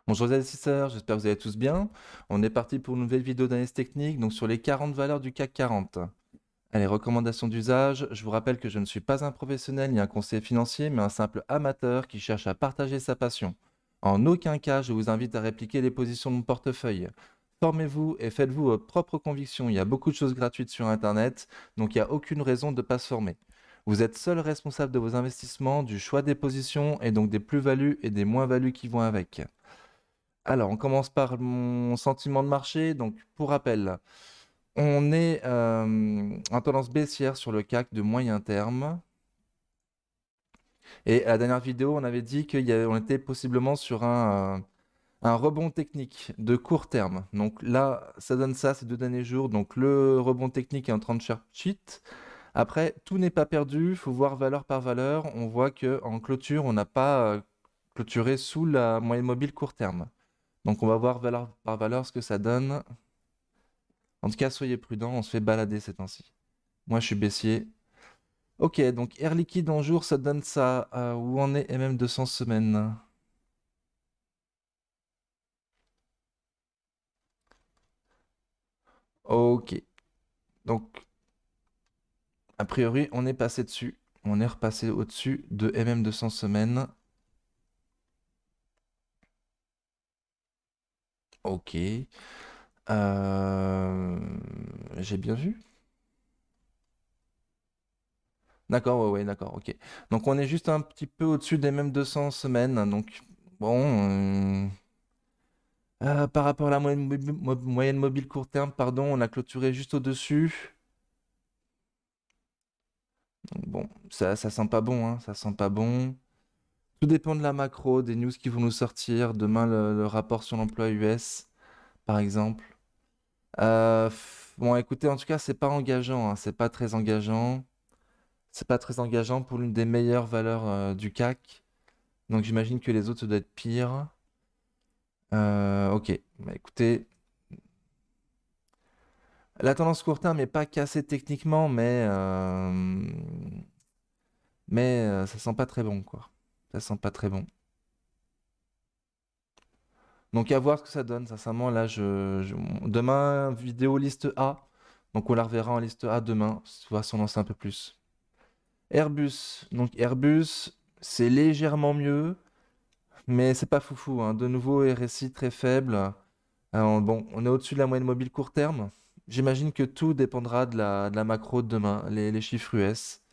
Bonjour les investisseurs, j'espère que vous allez tous bien. On est parti pour une nouvelle vidéo d'analyse technique, donc sur les 40 valeurs du CAC 40. Allez, recommandations d'usage, je vous rappelle que je ne suis pas un professionnel ni un conseiller financier, mais un simple amateur qui cherche à partager sa passion. En aucun cas, je vous invite à répliquer les positions de mon portefeuille. Formez-vous et faites-vous vos propres convictions. Il y a beaucoup de choses gratuites sur Internet, donc il n'y a aucune raison de ne pas se former. Vous êtes seul responsable de vos investissements, du choix des positions et donc des plus-values et des moins-values qui vont avec. Alors, on commence par mon sentiment de marché. Donc, pour rappel, on est en tendance baissière sur le CAC de moyen terme. Et à la dernière vidéo, on avait dit qu'on était possiblement sur un rebond technique de court terme. Donc là, ça donne ça ces 2 derniers jours. Donc le rebond technique est en train de chercher. Après, tout n'est pas perdu. Il faut voir valeur par valeur. On voit qu'en clôture, on n'a pas clôturé sous la moyenne mobile court terme. Donc on va voir valeur par valeur ce que ça donne. En tout cas, soyez prudents, on se fait balader ces temps-ci. Moi, je suis baissier. Ok, donc Air Liquide en jour, ça donne ça. Où en est MM200 semaines? Ok, donc a priori, on est passé dessus. On est repassé au-dessus de MM200 semaines. Ok. J'ai bien vu? D'accord, ouais, ouais, d'accord, ok. Donc on est juste un petit peu au-dessus des MM200 semaines. Donc bon, par rapport à la moyenne mobile court terme, pardon, on a clôturé juste au-dessus. Donc bon, ça sent pas bon, hein, ça sent pas bon. Tout dépend de la macro, des news qui vont nous sortir. Demain, le rapport sur l'emploi US, par exemple. Bon, écoutez, en tout cas, c'est pas engageant, hein, c'est pas très engageant. C'est pas très engageant pour l'une des meilleures valeurs du CAC. Donc j'imagine que les autres, ça doit être pire. Ok, bah, écoutez, la tendance court terme n'est pas cassée techniquement, mais ça sent pas très bon, quoi. Ça sent pas très bon. Donc à voir ce que ça donne, sincèrement, là, demain, vidéo liste A. Donc on la reverra en liste A demain, on va s'en lancer un peu plus. Airbus, donc Airbus, c'est légèrement mieux, mais c'est pas foufou, hein. De nouveau, RSI très faible. Bon, on est au-dessus de la moyenne mobile court terme. J'imagine que tout dépendra de la macro de demain, les chiffres US.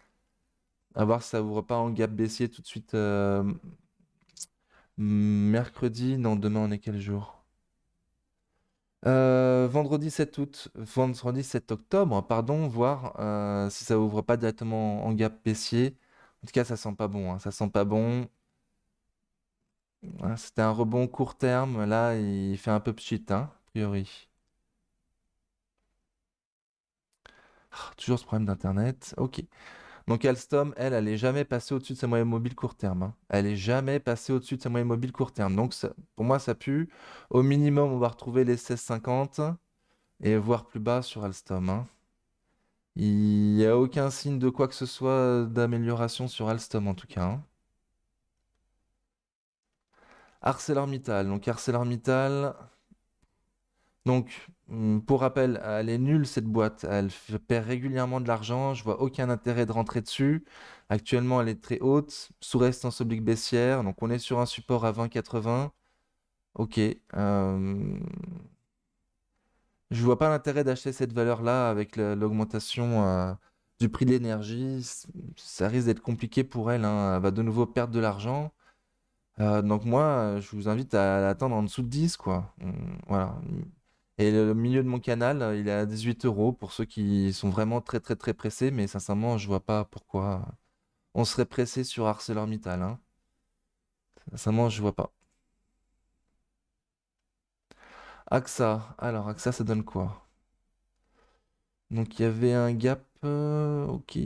À voir si ça ouvre pas en gap baissier tout de suite mercredi. Non, demain on est quel jour? Vendredi 7 août, vendredi 7 octobre, pardon, voir si ça ouvre pas directement en gap baissier. En tout cas, ça sent pas bon, hein, ça sent pas bon. Voilà, c'était un rebond court terme. Là, il fait un peu pchit, hein, a priori. Toujours ce problème d'internet. Ok. Donc Alstom, elle est jamais passée au-dessus de sa moyenne mobile court terme, hein. Elle est jamais passée au-dessus de sa moyenne mobile court terme. Donc pour moi, ça pue. Au minimum, on va retrouver les 16,50 et voir plus bas sur Alstom, hein. Il n'y a aucun signe de quoi que ce soit d'amélioration sur Alstom en tout cas, hein. ArcelorMittal. Donc ArcelorMittal. Donc pour rappel, elle est nulle cette boîte. Elle perd régulièrement de l'argent. Je vois aucun intérêt de rentrer dessus. Actuellement, elle est très haute, sous résistance oblique baissière. Donc on est sur un support à 20,80. Ok. Je vois pas l'intérêt d'acheter cette valeur-là avec l'augmentation du prix de l'énergie. Ça risque d'être compliqué pour elle, hein. Elle va de nouveau perdre de l'argent. Donc moi, je vous invite à l'attendre en dessous de 10, quoi. Voilà. Et le milieu de mon canal, il est à 18 euros pour ceux qui sont vraiment très très très pressés, mais sincèrement, je vois pas pourquoi on serait pressé sur ArcelorMittal, hein. Sincèrement, je vois pas. AXA, alors AXA, ça donne quoi? Donc il y avait un gap, ok.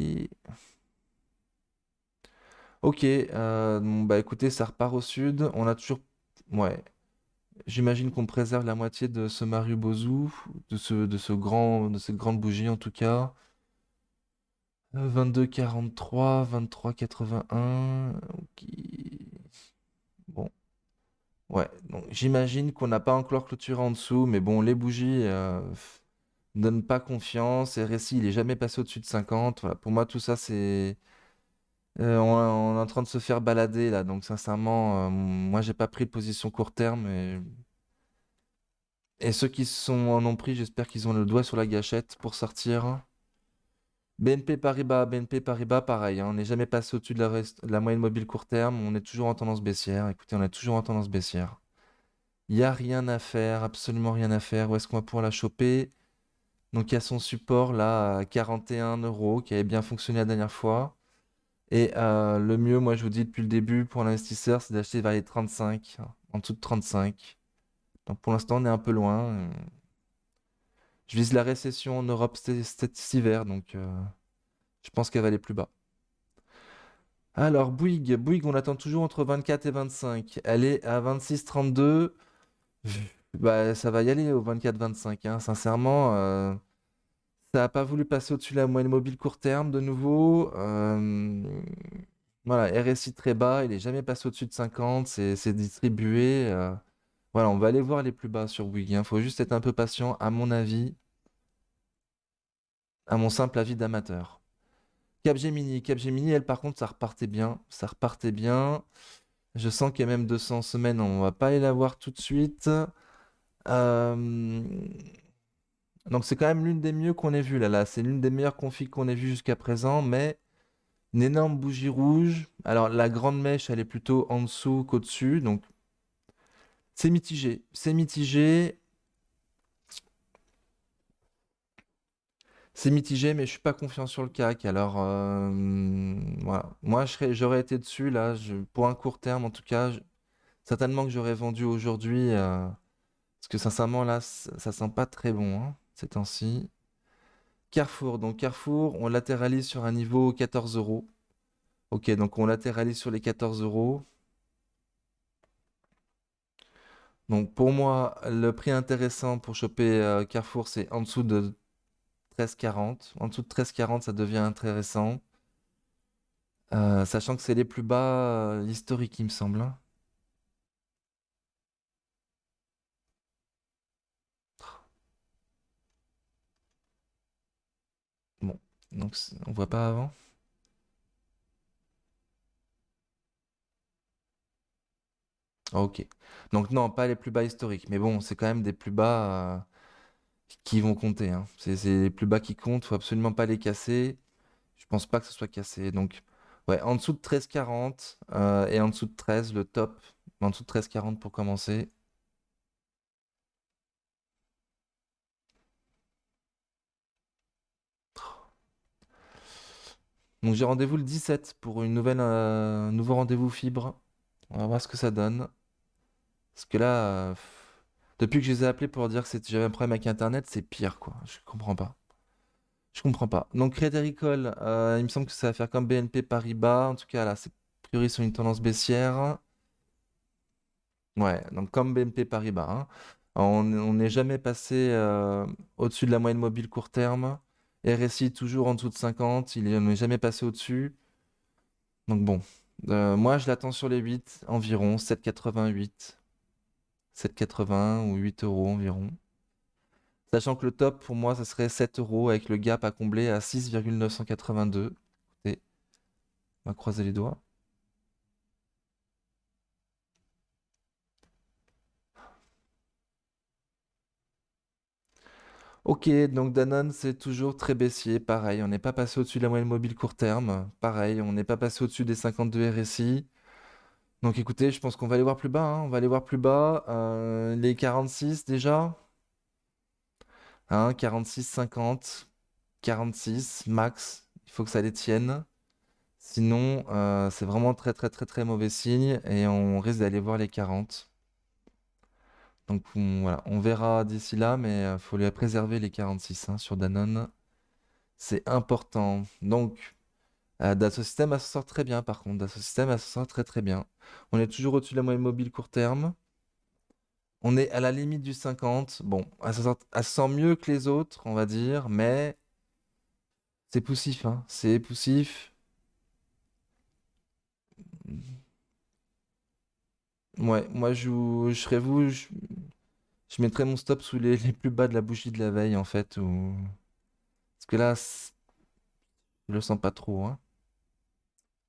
Ok, bon, bah écoutez, ça repart au sud. On a toujours. Ouais, j'imagine qu'on préserve la moitié de ce Mario Bozu, de cette grande bougie en tout cas. 22,43, 23,81. Ok. Bon. Ouais, donc j'imagine qu'on n'a pas encore clôturé en dessous, mais bon, les bougies donnent pas confiance. RSI, il est jamais passé au-dessus de 50. Voilà, pour moi, tout ça, c'est. On est en train de se faire balader là, donc sincèrement, moi, j'ai pas pris de position court terme. Et ceux qui en ont pris, j'espère qu'ils ont le doigt sur la gâchette pour sortir. BNP Paribas, pareil, hein, on n'est jamais passé au-dessus de la moyenne mobile court terme, on est toujours en tendance baissière. Écoutez, on est toujours en tendance baissière. Il n'y a rien à faire, absolument rien à faire. Où est-ce qu'on va pouvoir la choper? Donc il y a son support là à 41 euros qui avait bien fonctionné la dernière fois. Et le mieux, moi je vous dis depuis le début pour l'investisseur, c'est d'acheter vers les 35, hein, en dessous de 35. Donc pour l'instant, on est un peu loin. Je vise la récession en Europe cet hiver, donc je pense qu'elle va aller plus bas. Alors Bouygues, on attend toujours entre 24 et 25. Elle est à 26,32. Bah, ça va y aller au 24-25, hein. Sincèrement, ça n'a pas voulu passer au-dessus de la moyenne mobile court terme de nouveau. Voilà, RSI très bas, il est jamais passé au-dessus de 50, c'est distribué. Voilà, on va aller voir les plus bas sur Bouygues. Il faut juste être un peu patient, à mon avis, à mon simple avis d'amateur. Capgemini, elle par contre, ça repartait bien. Ça repartait bien. Je sens qu'il y a même 200 semaines, on va pas aller la voir tout de suite. Euh, Donc c'est quand même l'une des mieux qu'on ait vues là. C'est l'une des meilleures configs qu'on ait vues jusqu'à présent, mais une énorme bougie rouge. Alors la grande mèche, elle est plutôt en dessous qu'au-dessus, donc c'est mitigé. C'est mitigé. C'est mitigé, mais je suis pas confiant sur le CAC. Alors voilà. Moi, j'aurais été dessus là, pour un court terme en tout cas. Certainement que j'aurais vendu aujourd'hui, parce que sincèrement là, ça sent pas très bon, hein, ces temps-ci. Carrefour, donc Carrefour, on latéralise sur un niveau 14 euros. Ok, donc on latéralise sur les 14 euros. Donc pour moi, le prix intéressant pour choper Carrefour, c'est en dessous de 13,40. En dessous de 13,40, ça devient intéressant. Sachant que c'est les plus bas historiques, il me semble, hein. Bon, donc on voit pas avant. Ah, ok. Donc non, pas les plus bas historiques. Mais bon, c'est quand même des plus bas qui vont compter, hein. C'est les plus bas qui comptent. Faut absolument pas les casser. Je pense pas que ce soit cassé. Donc, ouais, en dessous de 13,40 et en dessous de 13, le top. En dessous de 13,40 pour commencer. Donc, j'ai rendez-vous le 17 pour nouveau rendez-vous fibre. On va voir ce que ça donne. Parce que là, depuis que je les ai appelés pour leur dire que j'avais un problème avec Internet, c'est pire, quoi. Je comprends pas. Je comprends pas. Donc, Crédit Agricole, il me semble que ça va faire comme BNP Paribas. En tout cas, là, c'est a priori sur une tendance baissière. Ouais, donc comme BNP Paribas, hein. On n'est jamais passé au-dessus de la moyenne mobile court terme. RSI toujours en dessous de 50, on n'est jamais passé au-dessus. Donc bon, moi je l'attends sur les 8 environ, 7,88, 7,80 ou 8 euros environ. Sachant que le top pour moi, ça serait 7 euros avec le gap à combler à 6,982. Écoutez, on va croiser les doigts. Ok, donc Danone, c'est toujours très baissier. Pareil, on n'est pas passé au-dessus de la moyenne mobile court terme. Pareil, on n'est pas passé au-dessus des 52 RSI. Donc écoutez, je pense qu'on va aller voir plus bas, hein. On va aller voir plus bas. Les 46 déjà. Hein, 46, 50, 46 max. Il faut que ça les tienne. Sinon, c'est vraiment très très très très mauvais signe et on risque d'aller voir les 40. Donc voilà, on verra d'ici là, mais il faut les préserver les 46, hein, sur Danone. C'est important. Donc, Dassault Systèmes, elle s'en sort très bien par contre. Dassault Systèmes, elle s'en sort très très bien. On est toujours au-dessus de la moyenne mobile court terme. On est à la limite du 50. Bon, elle se sent mieux que les autres, on va dire, mais c'est poussif, hein. C'est poussif. Ouais, moi je serais vous, je mettrais mon stop sous les plus bas de la bougie de la veille en fait. Parce que là, je le sens pas trop, hein.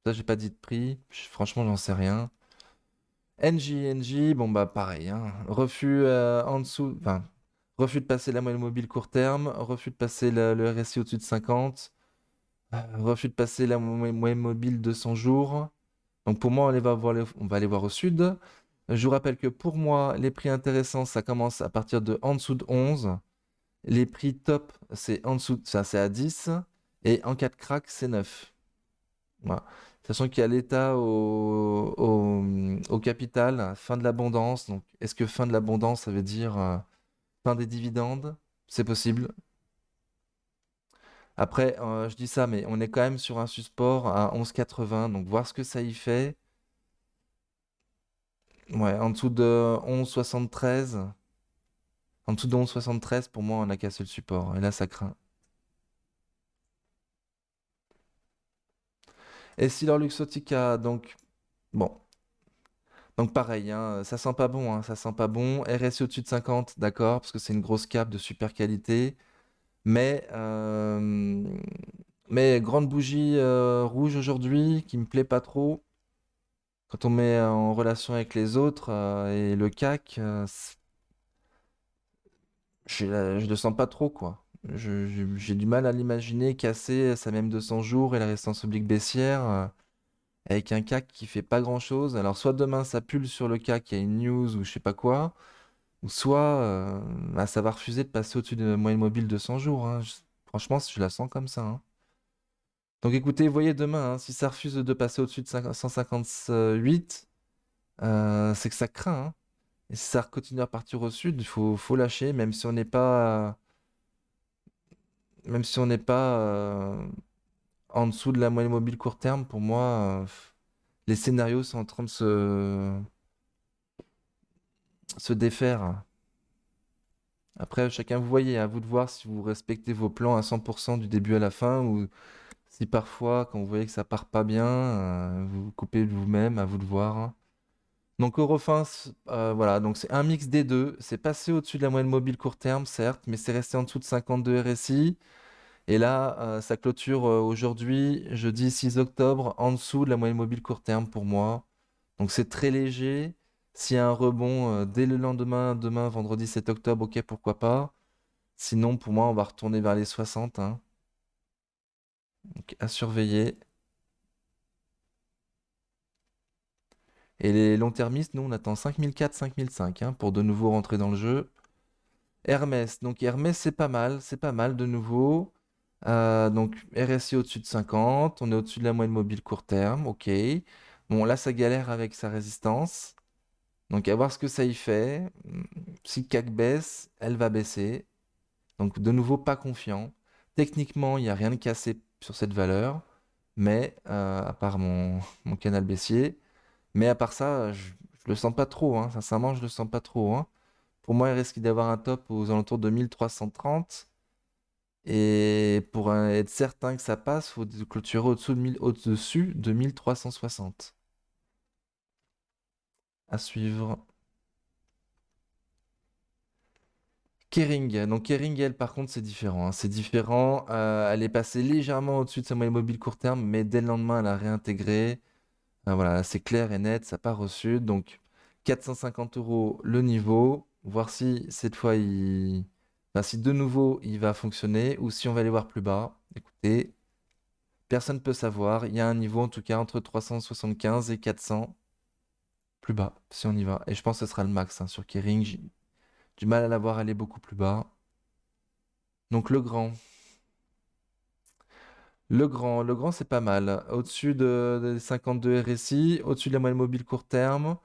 Ça, j'ai pas dit de prix. Franchement, j'en sais rien. NJ, bon bah pareil, hein. Refus en dessous, enfin, refus de passer la moyenne mobile court terme, refus de passer le RSI au-dessus de 50, refus de passer la moyenne mobile 200 jours. Donc pour moi, on va aller voir au sud. Je vous rappelle que pour moi, les prix intéressants, ça commence à partir de en dessous de 11. Les prix top, c'est en dessous, ça c'est à 10. Et en cas de crack, c'est 9. Voilà. Sachant qu'il y a l'État au capital, fin de l'abondance. Donc, est-ce que fin de l'abondance, ça veut dire fin des dividendes? C'est possible. Après, je dis ça, mais on est quand même sur un support à 11,80. Donc, voir ce que ça y fait. Ouais, en dessous de 11,73. En dessous de 11,73, pour moi, on a cassé le support. Et là, ça craint. Et si leur Luxottica, donc, bon. Donc pareil, hein, ça sent pas bon, hein, ça sent pas bon. RSI au-dessus de 50, d'accord, parce que c'est une grosse cape de super qualité. Mais, euh, mais grande bougie rouge aujourd'hui qui me plaît pas trop. Quand on met en relation avec les autres et le CAC, je le sens pas trop, quoi. J'ai du mal à l'imaginer casser sa même 200 jours et la résistance oblique baissière avec un CAC qui fait pas grand-chose. Alors soit demain ça pulle sur le CAC, il y a une news ou je sais pas quoi. Ou soit bah, ça va refuser de passer au-dessus de la moyenne mobile de 100 jours, hein. Franchement, je la sens comme ça, hein. Donc écoutez, voyez demain, hein, si ça refuse de passer au-dessus de 158, c'est que ça craint, hein. Et si ça continue à partir au sud, faut lâcher, même si on n'est pas en dessous de la moyenne mobile court terme. Pour moi, les scénarios sont en train de se défaire. Après, chacun vous voyez, à vous de voir si vous respectez vos plans à 100% du début à la fin ou si parfois, quand vous voyez que ça part pas bien, vous vous coupez de vous-même, à vous de voir. Donc Eurofins, voilà, donc c'est un mix des deux. C'est passé au-dessus de la moyenne mobile court terme, certes, mais c'est resté en dessous de 52 RSI. Et là, ça clôture aujourd'hui, jeudi 6 octobre, en dessous de la moyenne mobile court terme pour moi. Donc c'est très léger. S'il y a un rebond dès le lendemain, demain, vendredi 7 octobre, ok, pourquoi pas. Sinon, pour moi, on va retourner vers les 60, hein. Donc à surveiller. Et les long-termistes, nous, on attend 5004, 5005 hein, pour de nouveau rentrer dans le jeu. Hermès, donc Hermès, c'est pas mal de nouveau. Donc RSI au-dessus de 50, on est au-dessus de la moyenne mobile court terme, ok. Bon, là, ça galère avec sa résistance. Donc à voir ce que ça y fait. Si le CAC baisse, elle va baisser. Donc de nouveau, pas confiant. Techniquement, il n'y a rien de cassé sur cette valeur, mais à part mon canal baissier. Mais à part ça, je le sens pas trop, hein. Sincèrement, je le sens pas trop, hein. Pour moi, il risque d'avoir un top aux alentours de 1330. Et pour être certain que ça passe, il faut clôturer au-dessus de 1360. À suivre. Kering. Donc Kering, elle, par contre, c'est différent, hein. C'est différent. Elle est passée légèrement au-dessus de sa moyenne mobile court terme, mais dès le lendemain, elle a réintégré. Voilà, c'est clair et net, ça part au sud. Donc 450 euros le niveau. Voir si cette fois, enfin, si de nouveau il va fonctionner ou si on va aller voir plus bas. Écoutez, personne ne peut savoir. Il y a un niveau en tout cas entre 375 et 400 plus bas si on y va. Et je pense que ce sera le max hein, sur Kering. J'ai du mal à la voir aller beaucoup plus bas. Donc le grand. Le grand, c'est pas mal. Au-dessus des 52 RSI, au-dessus de la moyenne mobile court terme,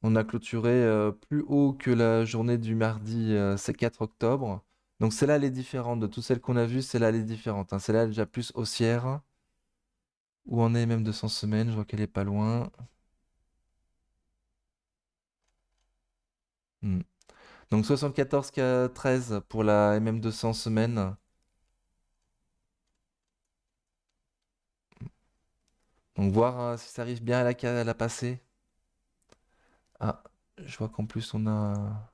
on a clôturé plus haut que la journée du mardi, c'est 4 octobre. Donc celle-là, elle est différente de toutes celles qu'on a vues, celle-là, elle est différente, hein. Celle-là, elle est déjà plus haussière. Où on est même 200 semaines, je vois qu'elle est pas loin. Hmm. Donc 74,13 pour la MM200 semaines. Donc voir si ça arrive bien à la passer. Ah. Je vois qu'en plus on a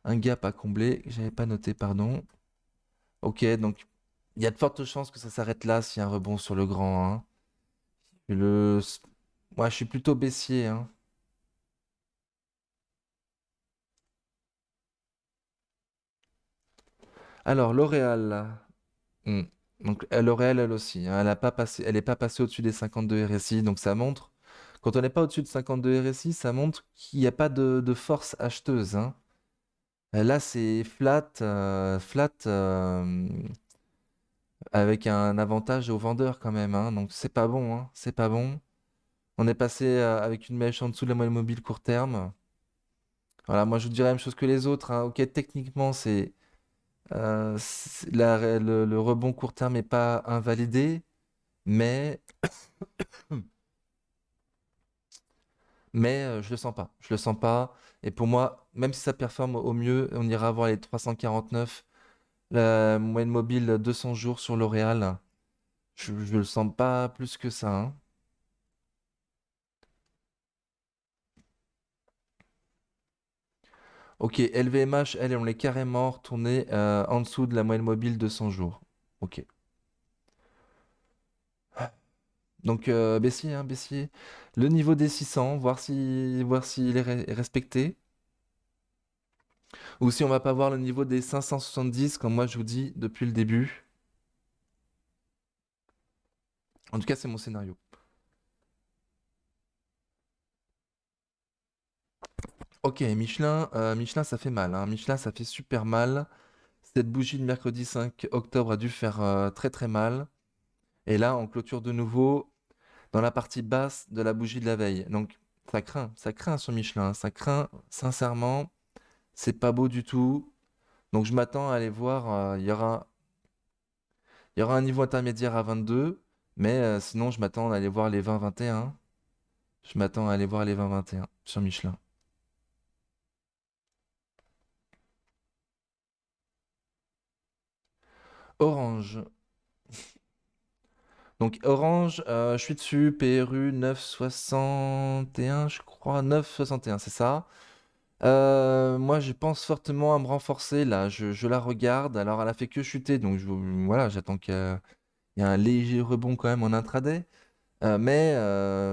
un gap à combler que j'avais pas noté, pardon. Ok, donc il y a de fortes chances que ça s'arrête là s'il y a un rebond sur le grand 1. Le... Moi, je suis plutôt baissier, hein. Alors, L'Oréal, là. Hmm. Donc, L'Oréal, elle aussi, hein, elle a pas passé, elle n'est pas passée au-dessus des 52 RSI. Donc, ça montre, quand on n'est pas au-dessus de 52 RSI, ça montre qu'il n'y a pas de force acheteuse, hein. Là, c'est flat, avec un avantage aux vendeurs quand même, hein. Donc, c'est pas bon, hein. C'est pas bon. On est passé avec une mèche en dessous de la moyenne mobile court terme. Voilà, moi, je vous dirais la même chose que les autres, hein. Ok, techniquement, le rebond court terme n'est pas invalidé, mais, je le sens pas. Je le sens pas. Et pour moi, même si ça performe au mieux, on ira voir les 349, la moyenne mobile 200 jours sur L'Oréal. Je le sens pas plus que ça, hein. Ok, LVMH, elle, on est carrément retourné en dessous de la moyenne mobile 200 jours. Ok. Donc baissier, hein, baissier. Le niveau des 600, voir s'il est respecté. Ou si on va pas voir le niveau des 570, comme moi je vous dis depuis le début. En tout cas, c'est mon scénario. Ok, Michelin, Michelin, ça fait mal, hein. Michelin, ça fait super mal. Cette bougie de mercredi 5 octobre a dû faire très très mal. Et là, on clôture de nouveau dans la partie basse de la bougie de la veille. Donc, ça craint sur Michelin, hein. Ça craint, sincèrement. C'est pas beau du tout. Donc, je m'attends à aller voir. Il y aura un niveau intermédiaire à 22. Mais sinon, je m'attends à aller voir les 20-21. Je m'attends à aller voir les 20-21 sur Michelin. Orange. Donc Orange, je suis dessus, PRU 9,61, je crois, 9,61, c'est ça. Moi, je pense fortement à me renforcer là. Je la regarde. Alors, elle a fait que chuter, donc voilà, j'attends qu'il y ait un léger rebond quand même en intraday. Mais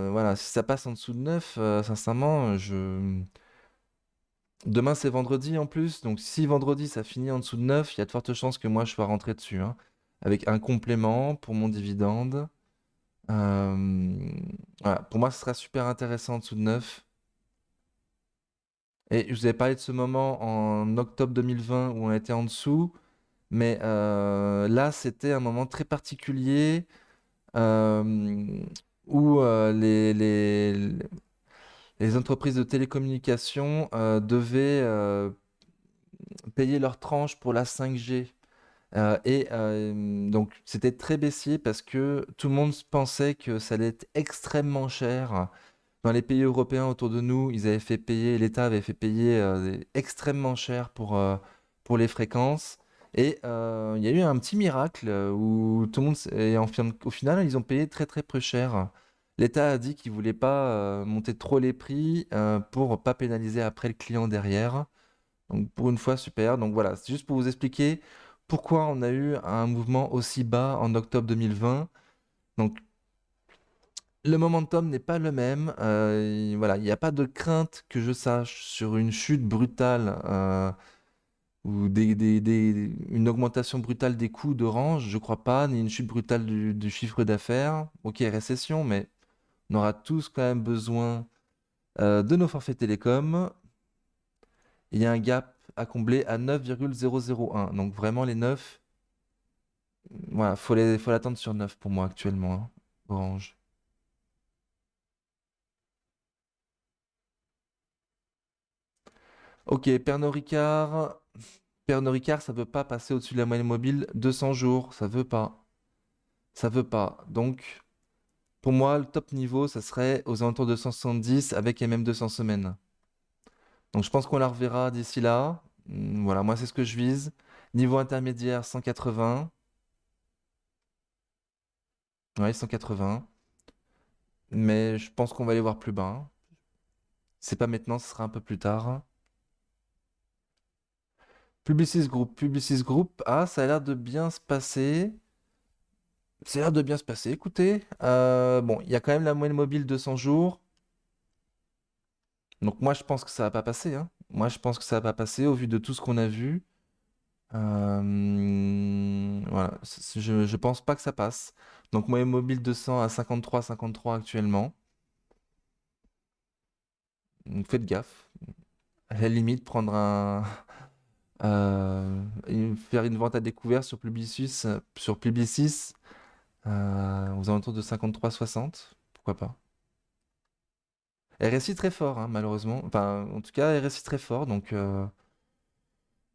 voilà, si ça passe en dessous de 9, sincèrement, demain c'est vendredi en plus, donc si vendredi ça finit en dessous de 9, il y a de fortes chances que moi je sois rentré dessus, hein, avec un complément pour mon dividende. Euh, voilà, pour moi ce sera super intéressant en dessous de 9. Et je vous avais parlé de ce moment en octobre 2020 où on était en dessous, mais là c'était un moment très particulier euh, où les entreprises de télécommunications devaient payer leur tranche pour la 5G. Donc c'était très baissier parce que tout le monde pensait que ça allait être extrêmement cher. Dans les pays européens autour de nous, l'État avait fait payer extrêmement cher pour les fréquences. Et il y a eu un petit miracle où tout le monde, au final, ils ont payé très très peu cher. L'État a dit qu'il voulait pas monter trop les prix pour pas pénaliser après le client derrière. Donc pour une fois, super. Donc voilà, c'est juste pour vous expliquer pourquoi on a eu un mouvement aussi bas en octobre 2020. Donc le momentum n'est pas le même. Voilà, il n'y a pas de crainte que je sache sur une chute brutale ou une augmentation brutale des coûts d'Orange. Je crois pas, ni une chute brutale du chiffre d'affaires. Ok, récession, mais on aura tous quand même besoin de nos forfaits télécoms. Il y a un gap à combler à 9,001. Donc vraiment les 9, voilà, faut l'attendre sur 9 pour moi actuellement, hein, Orange. Ok, Pernod Ricard. Pernod Ricard, ça veut pas passer au-dessus de la moyenne mobile 200 jours. Ça veut pas. Ça veut pas. Donc, pour moi, le top niveau, ça serait aux alentours de 170 avec MM 200 semaines. Donc, je pense qu'on la reverra d'ici là. Voilà, moi, c'est ce que je vise. Niveau intermédiaire, 180. Ouais, 180. Mais je pense qu'on va aller voir plus bas, hein. C'est pas maintenant, ce sera un peu plus tard. Publicis Group, Publicis Group. Ah, ça a l'air de bien se passer. Ça a l'air de bien se passer. Écoutez, bon, il y a quand même la moyenne mobile de 100 jours. Donc moi, je pense que ça va pas passer, hein. Moi, je pense que ça va pas passer au vu de tout ce qu'on a vu. Voilà, je pense pas que ça passe. Donc moyenne mobile de 100 à 53 actuellement. Donc faites gaffe. À la limite, prendre faire une vente à découvert sur Publicis, aux alentours de 53,60. Pourquoi pas? RSI très fort, hein, malheureusement. Enfin, en tout cas, RSI très fort, donc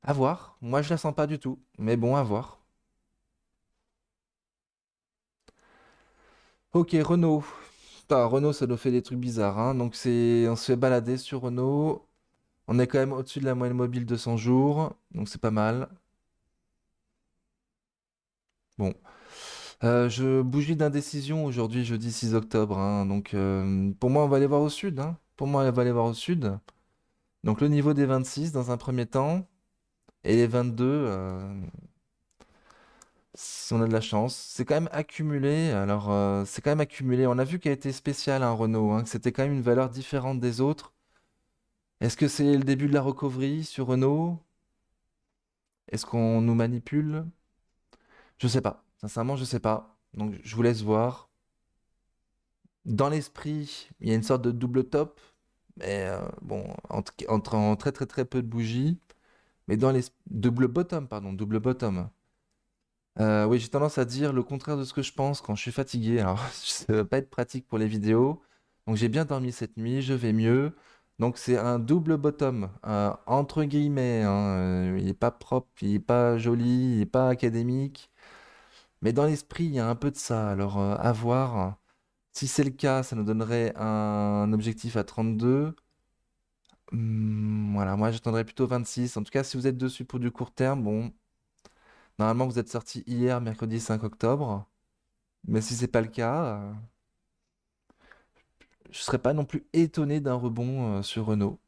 à voir. Moi, je la sens pas du tout, mais bon, à voir. Ok, Renault. Putain, Renault, ça nous fait des trucs bizarres, hein. Donc on se fait balader sur Renault. On est quand même au-dessus de la moyenne mobile de 100 jours, donc c'est pas mal. Bon. Je bougie d'indécision aujourd'hui, jeudi 6 octobre, hein. Donc pour moi, on va aller voir au sud, hein. Pour moi, on va aller voir au sud. Donc le niveau des 26 dans un premier temps, et les 22, si on a de la chance. C'est quand même accumulé. Alors, c'est quand même accumulé. On a vu qu'elle était spéciale, un Renault, hein, que c'était quand même une valeur différente des autres. Est-ce que c'est le début de la recovery sur Renault? Est-ce qu'on nous manipule? Je sais pas. Sincèrement, je sais pas. Donc, je vous laisse voir. Dans l'esprit, il y a une sorte de double top, mais bon, en très très très peu de bougies. Mais dans les double bottom, pardon, double bottom. Oui, j'ai tendance à dire le contraire de ce que je pense quand je suis fatigué. Alors, ça va pas être pratique pour les vidéos. Donc, j'ai bien dormi cette nuit, je vais mieux. Donc, c'est un double bottom, entre guillemets, hein. Il est pas propre, il est pas joli, il est pas académique. Mais dans l'esprit, il y a un peu de ça. Alors, à voir. Si c'est le cas, ça nous donnerait un objectif à 32. Voilà, moi, j'attendrais plutôt 26. En tout cas, si vous êtes dessus pour du court terme, bon, normalement, vous êtes sorti hier, mercredi 5 octobre. Mais si c'est pas le cas, je serais pas non plus étonné d'un rebond sur Renault.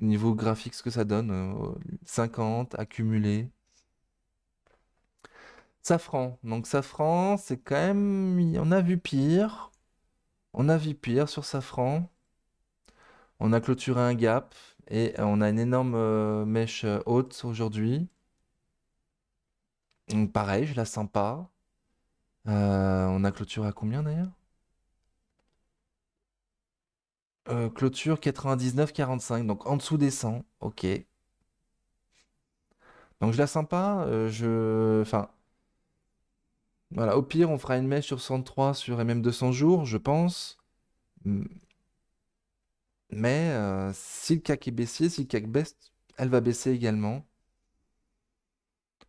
Au niveau graphique, ce que ça donne, 50 accumulé. Safran. Donc Safran, c'est quand même, on a vu pire. On a vu pire sur Safran. On a clôturé un gap et on a une énorme mèche haute aujourd'hui. Donc pareil, je la sens pas. On a clôturé à combien d'ailleurs? Clôture 99,45, donc en dessous des 100. Ok. Donc je la sens pas. Enfin, voilà. Au pire, on fera une mèche sur 103 sur MM 200 jours, je pense. M- Mais si le CAC est baissier, si le CAC baisse, elle va baisser également.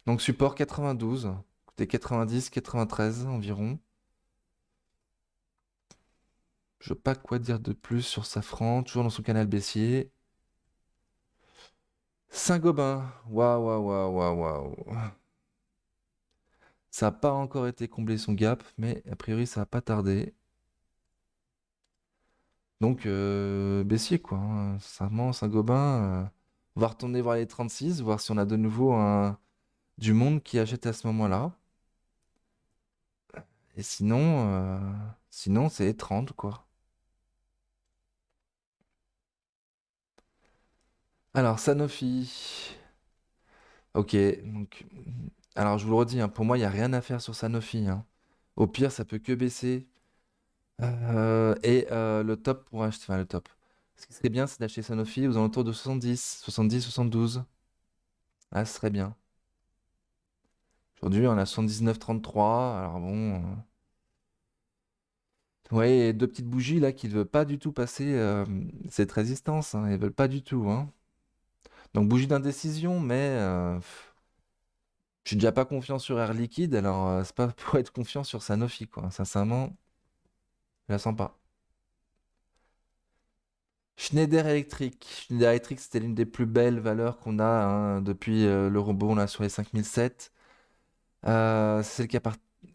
Donc support 92, écoutez 90, 93 environ. Je sais pas quoi dire de plus sur Safran, toujours dans son canal baissier. Saint-Gobain, waouh, waouh, waouh, waouh, waouh. Ça n'a pas encore été comblé son gap, mais a priori ça va pas tarder. Donc baissier quoi, hein. Sincèrement, Saint-Gobain, on va retourner voir les 36, voir si on a de nouveau du monde qui achète à ce moment-là. Et sinon c'est les 30 quoi. Alors Sanofi, ok, donc alors je vous le redis, hein, pour moi il n'y a rien à faire sur Sanofi, hein. Au pire, ça peut que baisser. Le top pour acheter, enfin le top. Ce qui serait bien, c'est d'acheter Sanofi aux alentours de 70, 70, 72. Ah, ce serait bien. Aujourd'hui, on a 79,33. Alors bon. Ouais, et deux petites bougies là qui ne veulent pas du tout passer cette résistance, hein. Elles veulent pas du tout, hein. Donc, bougie d'indécision, mais je suis déjà pas confiant sur Air Liquide, alors c'est pas pour être confiant sur Sanofi, quoi. Sincèrement, je la sens pas. Schneider Electric. Schneider Electric, c'était l'une des plus belles valeurs qu'on a, hein, depuis le rebond là, sur les 5007. C'est celle qui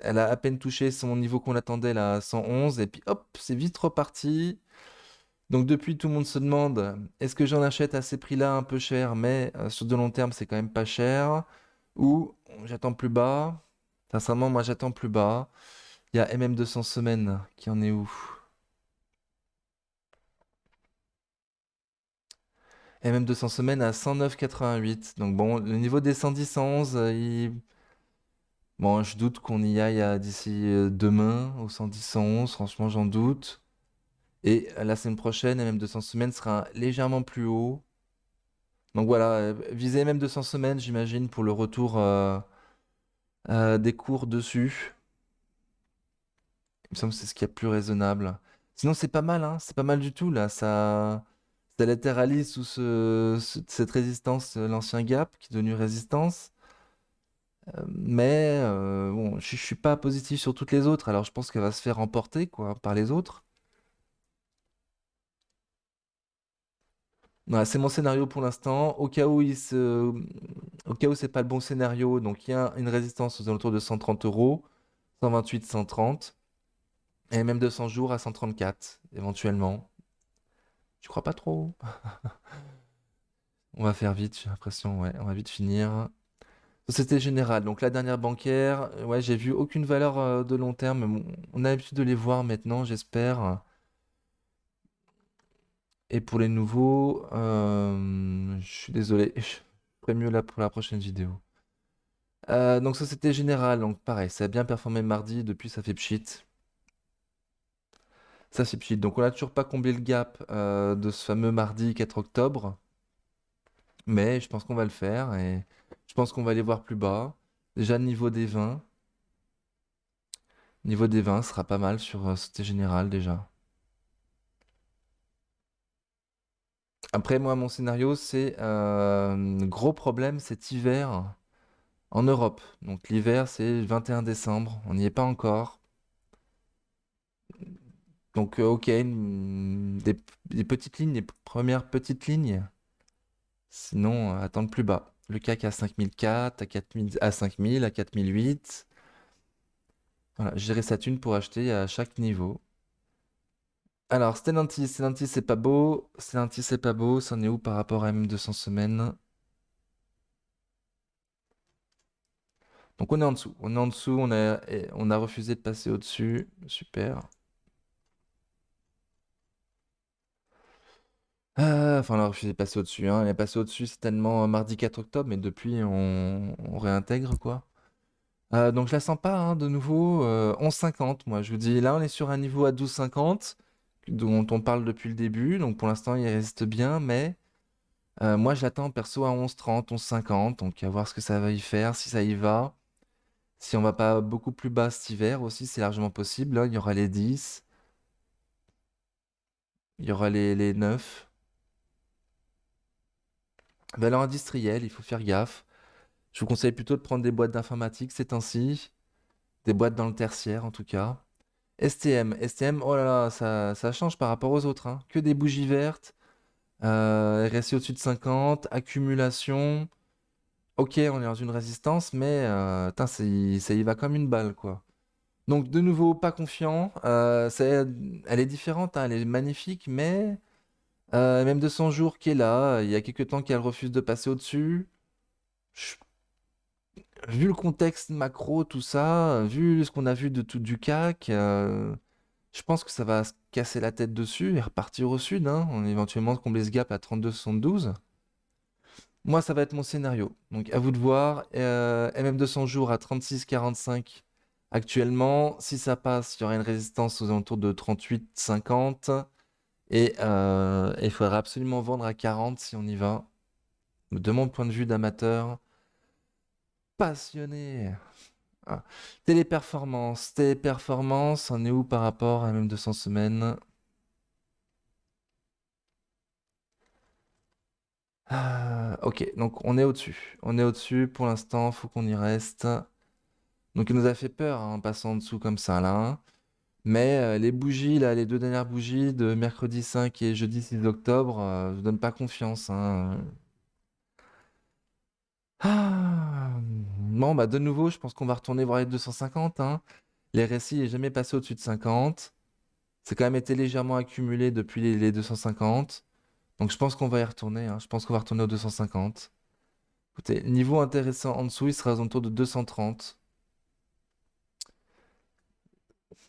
elle a à peine touché son niveau qu'on attendait là, à 111, et puis hop, c'est vite reparti. Donc depuis, tout le monde se demande, est-ce que j'en achète à ces prix-là un peu cher, mais sur de long terme, c'est quand même pas cher, ou j'attends plus bas. Sincèrement, moi, j'attends plus bas. Il y a MM200 semaines qui en est où? MM200 semaines à 109,88. Donc bon, le niveau des 110, 111, bon, je doute qu'on y aille d'ici demain au 110, 111. Franchement, j'en doute. Et la semaine prochaine, MM200 semaines sera légèrement plus haut. Donc voilà, viser MM200 semaines, j'imagine, pour le retour des cours dessus. Il me semble que c'est ce qui est plus raisonnable. Sinon, c'est pas mal, hein. C'est pas mal du tout, là. Ça latéralise sous cette résistance, l'ancien gap, qui est devenu résistance. Mais bon, je suis pas positif sur toutes les autres. Alors, je pense qu'elle va se faire emporter, quoi, par les autres. Voilà, c'est mon scénario pour l'instant. Au cas où c'est pas le bon scénario, donc il y a une résistance aux alentours de 130 euros, 128, 130, et même 200 jours à 134, éventuellement. Je crois pas trop. On va faire vite, j'ai l'impression, ouais, on va vite finir. Société Générale, donc la dernière bancaire, ouais, j'ai vu aucune valeur de long terme, mais bon, on a l'habitude de les voir maintenant, j'espère. Et pour les nouveaux, je suis désolé, je ferai mieux là pour la prochaine vidéo. Donc Société Générale, donc pareil, ça a bien performé mardi, depuis ça fait pchit. Ça fait pchit. Donc on n'a toujours pas comblé le gap de ce fameux mardi 4 octobre, mais je pense qu'on va le faire et je pense qu'on va aller voir plus bas. Déjà niveau des 20 sera pas mal sur Société Générale déjà. Après moi mon scénario c'est gros problème cet hiver en Europe. Donc l'hiver c'est le 21 décembre, on n'y est pas encore. Donc ok, des petites lignes, des premières petites lignes. Sinon, attendre plus bas. Le CAC à 5004, à 4000, à 5000, à 4008. Voilà, gérer sa thune pour acheter à chaque niveau. Alors, Stellantis, c'est pas beau. Stellantis, c'est pas beau. C'en est où par rapport à M200 semaines? Donc, on est en dessous. On est en dessous. On a refusé de passer au-dessus. Super. Enfin, on a refusé de passer au-dessus, hein. On est passé au-dessus, c'est tellement mardi 4 octobre, mais depuis, on réintègre, quoi. Donc je la sens pas, hein, de nouveau. 11,50, moi je vous dis. Là, on est sur un niveau à 12,50 dont on parle depuis le début. Donc pour l'instant, il reste bien, mais moi je l'attends perso à 11,30, 11,50. Donc à voir ce que ça va y faire, si ça y va. Si on va pas beaucoup plus bas cet hiver aussi, c'est largement possible. Là, il y aura les 10, il y aura les 9. Valeur industrielle, il faut faire gaffe. Je vous conseille plutôt de prendre des boîtes d'informatique ces temps-ci, des boîtes dans le tertiaire en tout cas. STM, oh là là, ça change par rapport aux autres, hein. Que des bougies vertes, RSI au-dessus de 50, accumulation. Ok, on est dans une résistance, mais tain, ça y va comme une balle, quoi. Donc, de nouveau, pas confiant. Elle est différente, hein, elle est magnifique, mais même de 100 jours qui est là, il y a quelques temps qu'elle refuse de passer au-dessus. Je- Vu le contexte macro, tout ça, vu ce qu'on a vu de tout du CAC, je pense que ça va se casser la tête dessus et repartir au sud, hein, éventuellement combler ce gap à 32,72. Moi, ça va être mon scénario. Donc, à vous de voir. MM200 jours à 36,45 actuellement. Si ça passe, il y aura une résistance aux alentours de 38,50. Et il faudra absolument vendre à 40 si on y va. De mon point de vue d'amateur passionné. Ah. Téléperformance, on est où par rapport à MM200 semaines? Ok, donc on est au-dessus. On est au-dessus pour l'instant, faut qu'on y reste. Donc il nous a fait peur, hein, en passant en dessous comme ça là, hein. Mais les bougies, là, les deux dernières bougies de mercredi 5 et jeudi 6 octobre, je vous donne pas confiance, hein. Bon, bah de nouveau, je pense qu'on va retourner voir les 250, hein. Les RSI n'est jamais passé au-dessus de 50. C'est quand même été légèrement accumulé depuis les 250. Donc je pense qu'on va y retourner, hein. Je pense qu'on va retourner aux 250. Écoutez, niveau intéressant en dessous, il sera aux alentours de 230.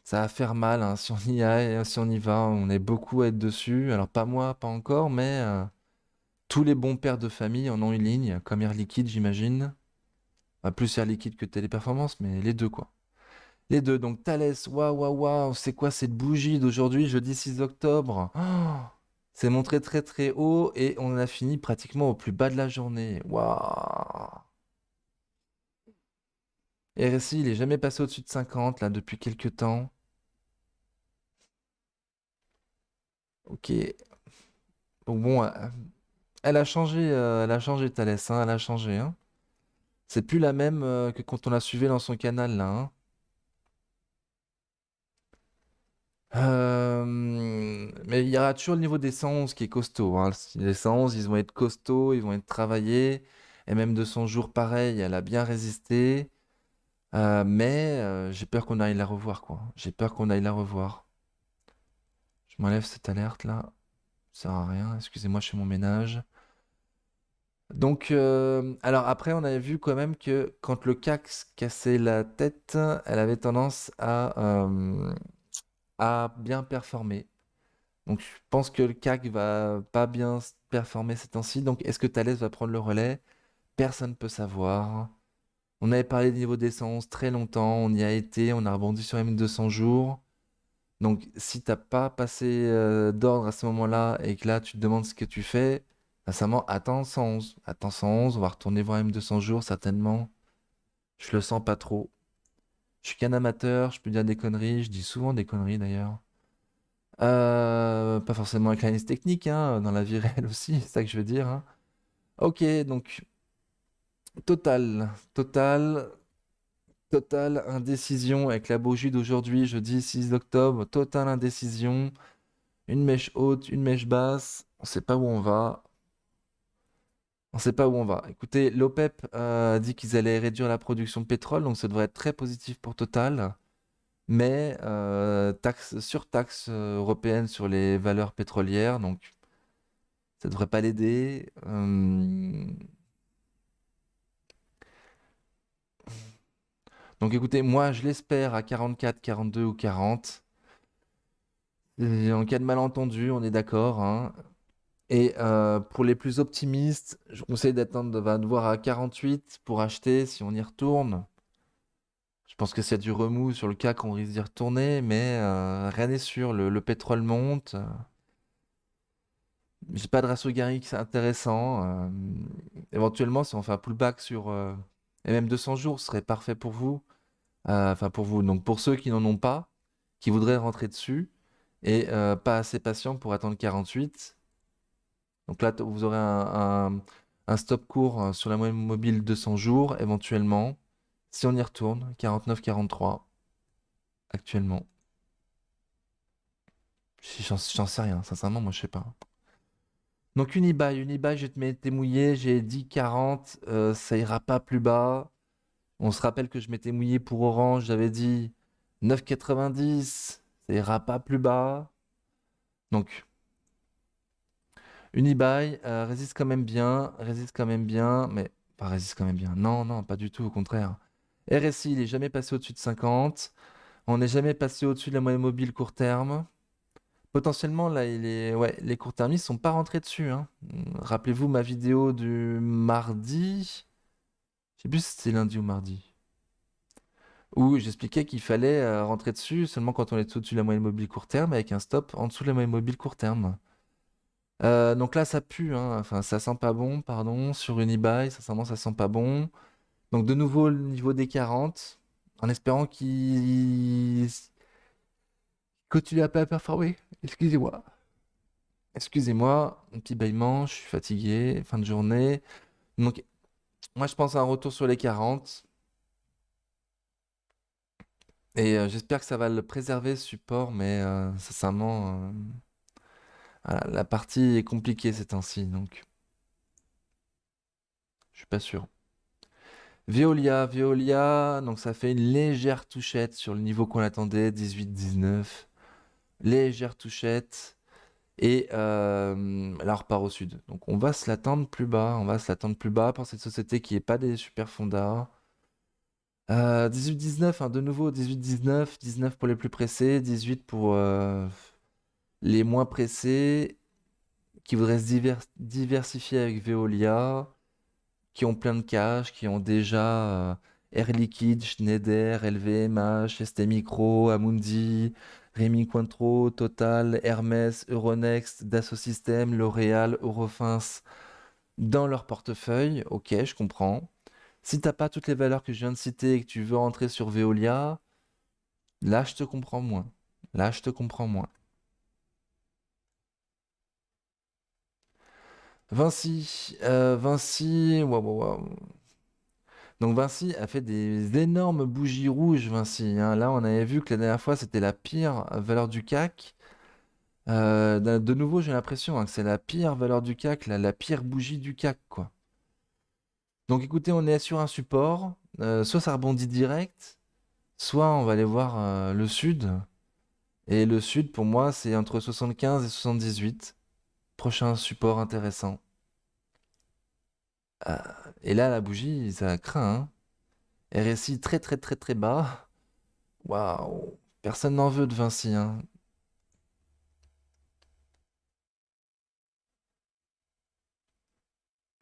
Ça va faire mal, hein, si on y a, si on y va. On est beaucoup à être dessus. Alors pas moi, pas encore, mais tous les bons pères de famille en ont une ligne, comme Air Liquide, j'imagine. Enfin, plus Air Liquide que Téléperformance, mais les deux, quoi. Les deux, donc Thales, waouh, waouh, waouh, c'est quoi cette bougie d'aujourd'hui, jeudi 6 octobre? Oh, c'est montré très très haut et on a fini pratiquement au plus bas de la journée. Waouh! RSI, il est jamais passé au-dessus de 50 là depuis quelques temps. Ok. Donc bon, elle a changé Thales, hein, elle a changé, hein. C'est plus la même que quand on la suivait dans son canal là, hein. Mais il y aura toujours le niveau des 111 qui est costaud, hein. Les 111, ils vont être costauds, ils vont être travaillés. Et même de son jour, pareil, elle a bien résisté. Mais j'ai peur qu'on aille la revoir, quoi. J'ai peur qu'on aille la revoir. Je m'enlève cette alerte là. Ça sert à rien. Excusez-moi, je fais mon ménage. Donc, alors après, on avait vu quand même que quand le CAC se cassait la tête, elle avait tendance à bien performer. Donc, je pense que le CAC va pas bien performer ces temps-ci. Donc, est-ce que Thales va prendre le relais? Personne ne peut savoir. On avait parlé des niveaux d'essence très longtemps. On y a été. On a rebondi sur M200 jours. Donc, si t'as pas passé d'ordre à ce moment-là et que là, tu te demandes ce que tu fais, sincèrement, attends 111. Attends 111. On va retourner voir M200 jours, certainement. Je le sens pas trop. Je suis qu'un amateur. Je peux dire des conneries. Je dis souvent des conneries, d'ailleurs. Pas forcément avec l'analyse technique, hein, dans la vie réelle aussi, c'est ça que je veux dire, hein. Ok, donc total, total, total indécision avec la bougie d'aujourd'hui, jeudi 6 octobre, totale indécision, une mèche haute, une mèche basse, on sait pas où on va, on sait pas où on va. Écoutez, l'OPEP a dit qu'ils allaient réduire la production de pétrole, donc ça devrait être très positif pour Total, mais surtaxe européenne sur les valeurs pétrolières, donc ça devrait pas l'aider. Donc écoutez, moi je l'espère à 44, 42 ou 40. Et en cas de malentendu, on est d'accord, hein. Et pour les plus optimistes, je conseille de voir à 48 pour acheter si on y retourne. Je pense que s'il y a du remous sur le cas qu'on risque d'y retourner, mais rien n'est sûr. Le pétrole monte. J'ai pas de ratio Garrick intéressant. Éventuellement, si on fait un pullback sur et même 200 jours, ce serait parfait pour vous. Enfin, pour vous. Donc, pour ceux qui n'en ont pas, qui voudraient rentrer dessus et pas assez patients pour attendre 48. Donc là, vous aurez un stop court sur la moyenne mobile 200 jours, éventuellement. Si on y retourne, 49-43 actuellement. J'en sais rien, sincèrement, moi je sais pas. Donc Unibail, je te m'étais mouillé, j'ai dit 40, ça ira pas plus bas. On se rappelle que je m'étais mouillé pour Orange, j'avais dit 9,90, ça ira pas plus bas. Donc Unibail résiste quand même bien, mais pas résiste quand même bien. Non, non, pas du tout, au contraire. RSI, il est jamais passé au-dessus de 50. On n'est jamais passé au-dessus de la moyenne mobile court terme. Potentiellement, là, ouais, les court-termistes sont pas rentrés dessus, hein. Rappelez-vous ma vidéo du mardi. Je sais plus si c'était lundi ou mardi. Où j'expliquais qu'il fallait rentrer dessus seulement quand on est au-dessus de la moyenne mobile court terme avec un stop en dessous de la moyenne mobile court terme. Donc là, ça pue, hein. Enfin, ça sent pas bon, pardon. Sur Unibail, sincèrement, ça sent pas bon. Donc de nouveau, le niveau des 40, en espérant qu'il continue à pas performer. Excusez-moi. Excusez-moi, un petit bâillement, je suis fatigué, fin de journée. Donc, moi, je pense à un retour sur les 40. Et j'espère que ça va le préserver, ce support, mais sincèrement, voilà, la partie est compliquée ces temps-ci, donc je suis pas sûr. Veolia, donc ça fait une légère touchette sur le niveau qu'on attendait, 18-19. légère touchette. Et là, on repart au sud. Donc, on va se l'attendre plus bas. On va se l'attendre plus bas pour cette société qui n'est pas des super fondas. 18-19, hein, de nouveau, 18-19. 19 pour les plus pressés, 18 pour les moins pressés, qui voudraient se diversifier avec Veolia, qui ont plein de cash, qui ont déjà Air Liquide, Schneider, LVMH, ST Micro, Amundi, Rémy Cointreau, Total, Hermès, Euronext, Dassault Systèmes, L'Oréal, Eurofins dans leur portefeuille. Ok, je comprends. Si t'as pas toutes les valeurs que je viens de citer et que tu veux rentrer sur Veolia, là je te comprends moins. Là je te comprends moins. Vinci, waouh, waouh, waouh. Donc Vinci a fait des énormes bougies rouges, Vinci, hein. Là, on avait vu que la dernière fois, c'était la pire valeur du CAC. De nouveau, j'ai l'impression hein, que c'est la pire valeur du CAC, la pire bougie du CAC, quoi. Donc écoutez, on est sur un support. Soit ça rebondit direct, soit on va aller voir le sud. Et le sud, pour moi, c'est entre 75 et 78. Prochain support intéressant. Euh, et là, la bougie, ça craint, hein. RSI très très très très bas. Waouh, personne n'en veut de Vinci, hein.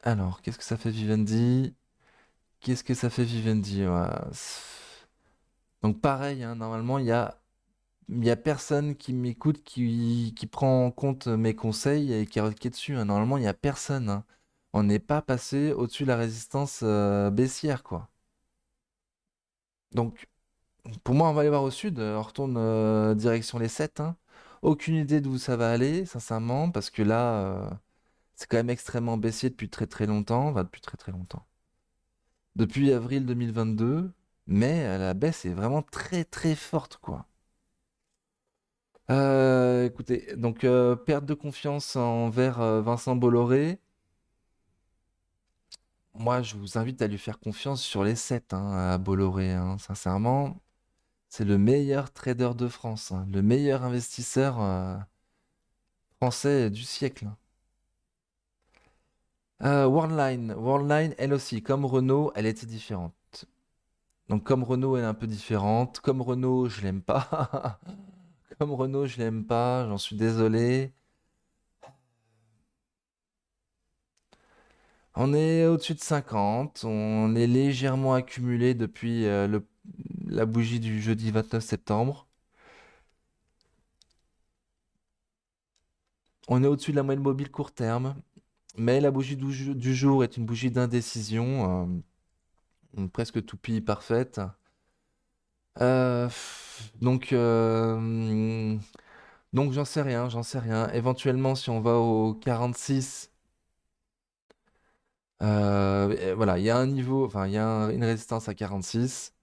Alors, qu'est-ce que ça fait Vivendi? Qu'est-ce que ça fait Vivendi? Ouais. Donc pareil, hein, normalement, il y a personne qui m'écoute, qui prend en compte mes conseils et qui est dessus, hein. Normalement, il n'y a personne, hein. On n'est pas passé au-dessus de la résistance baissière, quoi. Donc, pour moi, on va aller voir au sud. On retourne direction les 7, hein. Aucune idée d'où ça va aller, sincèrement, parce que là, c'est quand même extrêmement baissier depuis très très longtemps. Enfin, depuis très très longtemps. Depuis avril 2022, mais la baisse est vraiment très très forte, quoi. Écoutez, donc perte de confiance envers Vincent Bolloré. Moi, je vous invite à lui faire confiance sur les 7, hein, à Bolloré, hein. Sincèrement, c'est le meilleur trader de France, hein, le meilleur investisseur français du siècle. Worldline, elle aussi, comme Renault, elle était différente. Donc comme Renault, elle est un peu différente. Comme Renault, je l'aime pas. Comme Renault, je l'aime pas, j'en suis désolé. On est au-dessus de 50, on est légèrement accumulé depuis la bougie du jeudi 29 septembre. On est au-dessus de la moyenne mobile court terme, mais la bougie du jour est une bougie d'indécision, une presque toupie parfaite. Donc, donc j'en sais rien, j'en sais rien. Éventuellement, si on va au 46, voilà, il y a un niveau, enfin, il y a une résistance à 46.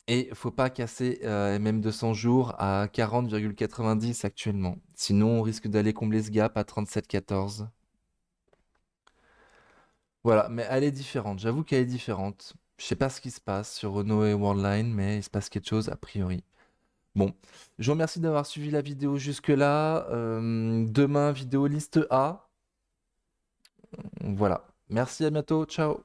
Et faut pas casser MM200 jours à 40,90 actuellement. Sinon, on risque d'aller combler ce gap à 37,14. Voilà, mais elle est différente. J'avoue qu'elle est différente. Je sais pas ce qui se passe sur Renault et Worldline, mais il se passe quelque chose a priori. Bon, je vous remercie d'avoir suivi la vidéo jusque-là. Demain, vidéo liste A. Voilà. Merci, à bientôt. Ciao.